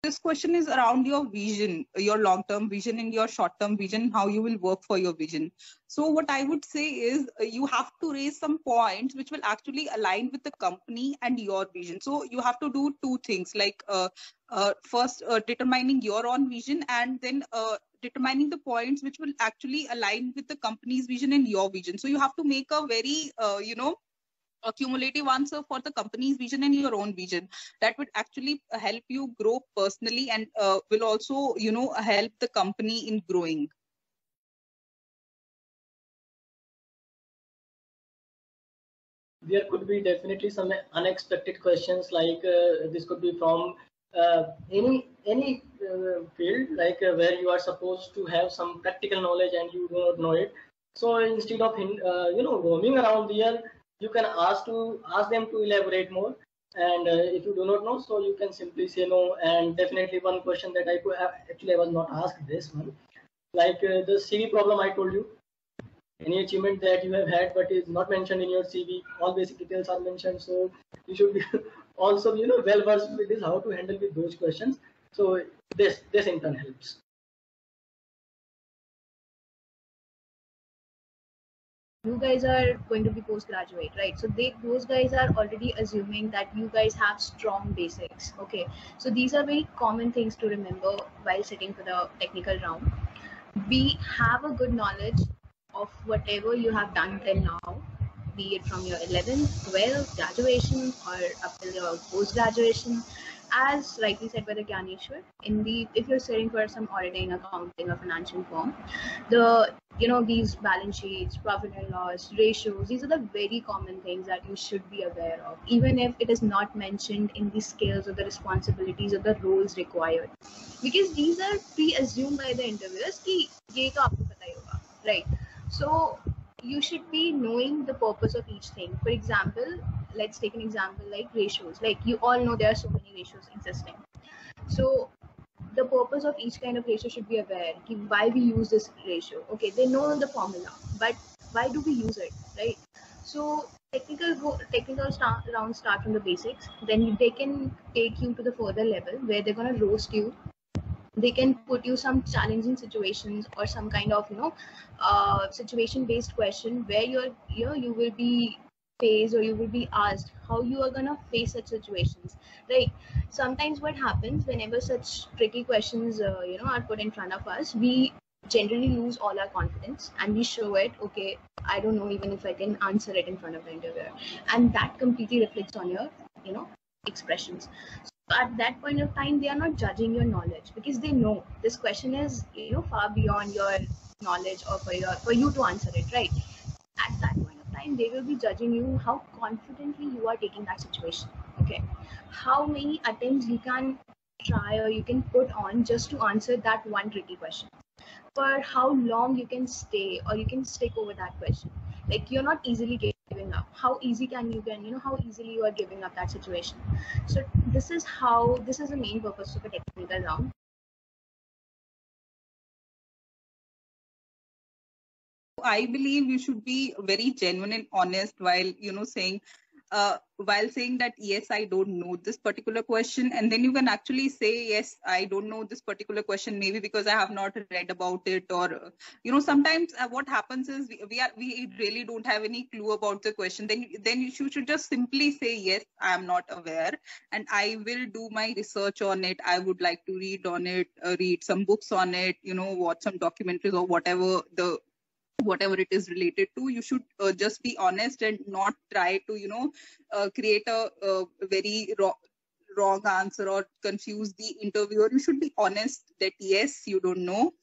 This question is around your vision, your long-term vision and your short-term vision, how you will work for your vision. So what I would say is you have to raise some points which will actually align with the company and your vision. So you have to do two things, like first determining your own vision, and then determining the points which will actually align with the company's vision and your vision. So you have to make a very a cumulative answer for the company's vision and your own vision. That would actually help you grow personally, and will also help the company in growing. There could be definitely some unexpected questions, like this could be from any field, like where you are supposed to have some practical knowledge and you do not know it. So instead of roaming around there, you can ask them to elaborate more. And if you do not know, so you can simply say no. And definitely one question that I could actually I was not asked this one, like the CV problem I told you. Any achievement that you have had but is not mentioned in your CV, all basic details are mentioned. So you should be also well versed with this, how to handle with those questions. So this in turn helps. You guys are going to be postgraduate, right? So those guys are already assuming that you guys have strong basics. Okay, so these are very common things to remember while sitting for the technical round. We have a good knowledge of whatever you have done till now, be it from your 11th, 12th, graduation, or up till your post-graduation. As rightly said by the Gyaneshwar, if you're sitting for some auditing, accounting, or financial firm, these balance sheets, profit and loss, ratios, these are the very common things that you should be aware of, even if it is not mentioned in the skills or the responsibilities or the roles required, because these are pre-assumed by the interviewers कि ये तो आपको पता ही होगा, right? So you should be knowing the purpose of each thing. For example, let's take an example like ratios. Like you all know there are so many ratios existing. So the purpose of each kind of ratio should be aware. Why we use this ratio? Okay, they know the formula, but why do we use it, right? So technical rounds start from the basics. Then they can take you to the further level where they're gonna roast you. They can put you some challenging situations or some kind of situation-based question where you will be faced, or you will be asked how you are gonna face such situations, right? Sometimes what happens whenever such tricky questions are put in front of us, we generally lose all our confidence and we show it, okay, I don't know even if I can answer it in front of the interviewer, and that completely reflects on your expressions. So at that point of time, they are not judging your knowledge because they know this question is far beyond your knowledge, or for you to answer it, right? At that point of time, they will be judging you how confidently you are taking that situation. Okay, how many attempts you can try or you can put on just to answer that one tricky question, for how long you can stay or you can stick over that question. Like you're not easily giving up. How easily how easily you are giving up that situation. So this is the main purpose of a technical round. I believe you should be very genuine and honest while saying that yes, I don't know this particular question, and then you can actually say yes, I don't know this particular question, maybe because I have not read about it, or sometimes what happens is we really don't have any clue about the question. Then you should just simply say yes, I am not aware, and I will do my research on it. I would like to read on it, read some books on it, watch some documentaries or whatever it is related to. You should just be honest and not try to create a very wrong answer or confuse the interviewer. You should be honest that yes, you don't know,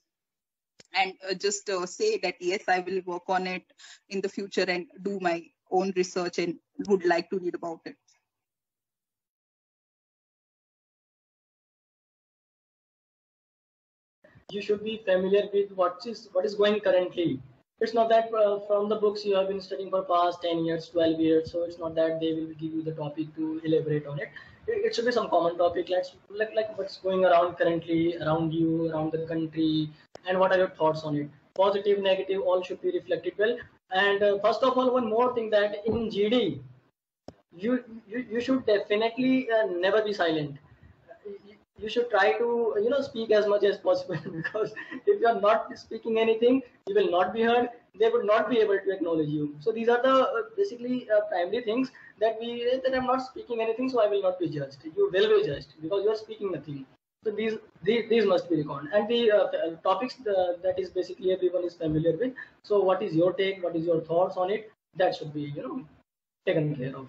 and just say that yes, I will work on it in the future and do my own research and would like to read about it. You should be familiar with what is going currently. It's not that from the books you have been studying for past 10 years, 12 years. So it's not that they will give you the topic to elaborate on it. It should be some common topic, like what's going around currently, around you, around the country, and what are your thoughts on it. Positive, negative, all should be reflected well. And first of all, one more thing, that in GD, you should definitely never be silent. you should try to speak as much as possible because if you are not speaking anything, you will not be heard. They would not be able to acknowledge you. So these are the basically primary things that I'm not speaking anything, so I will not be judged. You will be judged because you are speaking nothing. So these must be recorded, and the topics that is basically everyone is familiar with. So what is your take? What is your thoughts on it? That should be taken care of.